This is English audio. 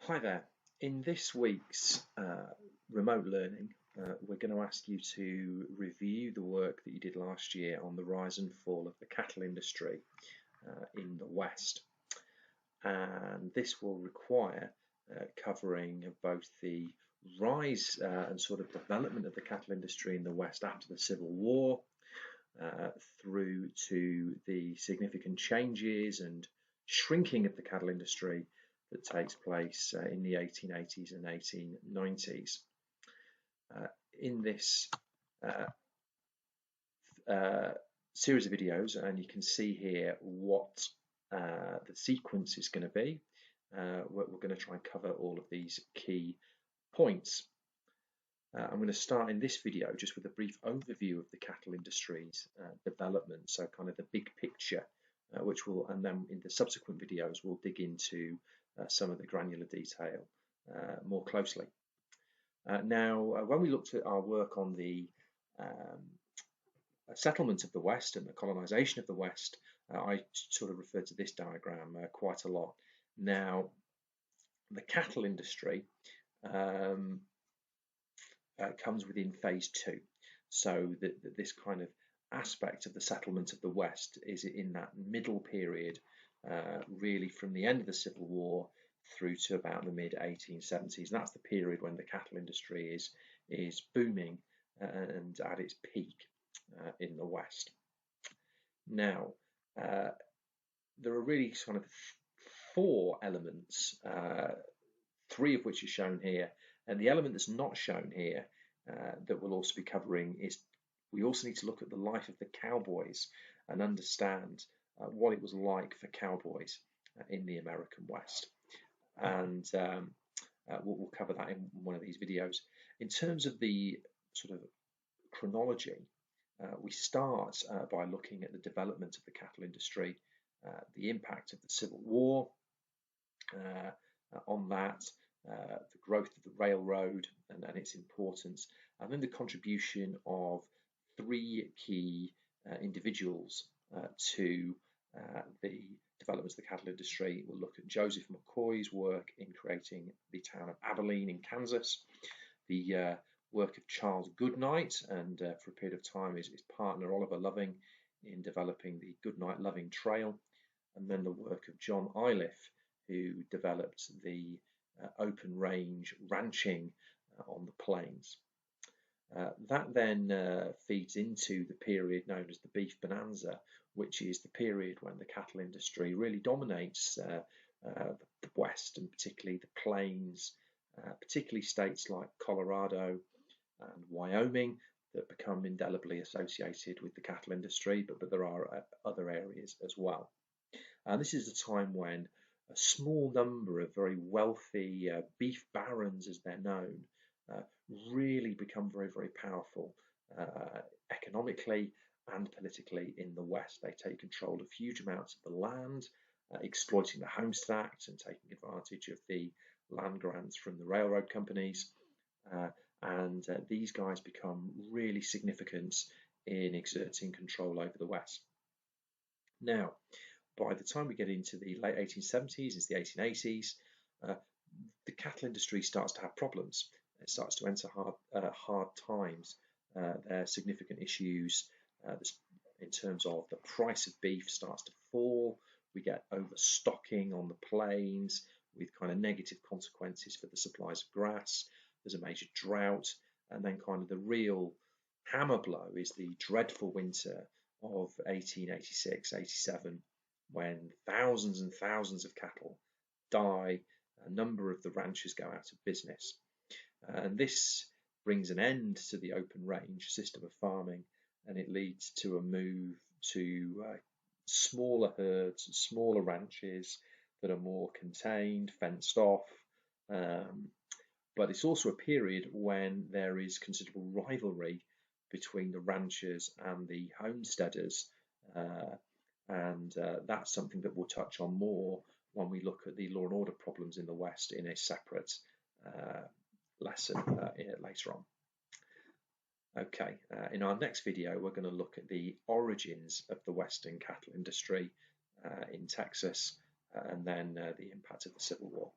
Hi there. In this week's remote learning, we're going to ask you to review the work that you did last year on the rise and fall of the cattle industry in the West. And this will require covering both the rise and sort of development of the cattle industry in the West after the Civil War, through to the significant changes and shrinking of the cattle industry that takes place in the 1880s and 1890s. In this series of videos, and you can see here what the sequence is going to be. We're going to try and cover all of these key points. I'm going to start in this video just with a brief overview of the cattle industry's development, so kind of the big picture, which will, and then in the subsequent videos we'll dig into some of the granular detail more closely. Now, when we looked at our work on the settlement of the West and the colonization of the West, I sort of referred to this diagram quite a lot. Now, the cattle industry comes within phase 2, so that this kind of aspect of the settlement of the West is in that middle period, really from the end of the Civil War through to about the mid 1870s. And that's the period when the cattle industry is booming and at its peak in the West. Now, there are really sort of 4 elements, 3 of which are shown here, and the element that's not shown here that we'll also be covering is we also need to look at the life of the cowboys and understand what it was like for cowboys in the American West. And we'll cover that in one of these videos. In terms of the sort of chronology, we start by looking at the development of the cattle industry, the impact of the Civil War on that, the growth of the railroad and its importance, and then the contribution of 3 key individuals to the development of the cattle industry. We'll look at Joseph McCoy's work in creating the town of Abilene in Kansas, the work of Charles Goodnight, and for a period of time his partner Oliver Loving in developing the Goodnight-Loving Trail, and then the work of John Iliff, who developed the open range ranching on the plains. That then feeds into the period known as the beef bonanza, which is the period when the cattle industry really dominates the West, and particularly the plains, particularly states like Colorado and Wyoming that become indelibly associated with the cattle industry, but there are other areas as well. This is a time when a small number of very wealthy beef barons, as they're known, really become very, very powerful economically and politically in the West. They take control of huge amounts of the land, exploiting the Homestead Act and taking advantage of the land grants from the railroad companies. And these guys become really significant in exerting control over the West. Now, by the time we get into the late 1870s, it's the 1880s, the cattle industry starts to have problems. It starts to enter hard times. There are significant issues in terms of the price of beef starts to fall. We get overstocking on the plains with kind of negative consequences for the supplies of grass. There's a major drought, and then kind of the real hammer blow is the dreadful winter of 1886-87, when thousands and thousands of cattle die. A number of the ranchers go out of business. And this brings an end to the open range system of farming, and it leads to a move to smaller herds, smaller ranches that are more contained, fenced off. But it's also a period when there is considerable rivalry between the ranchers and the homesteaders, and that's something that we'll touch on more when we look at the law and order problems in the West in a separate lesson later on. Okay, in our next video we're going to look at the origins of the Western cattle industry in Texas, and then the impact of the Civil War.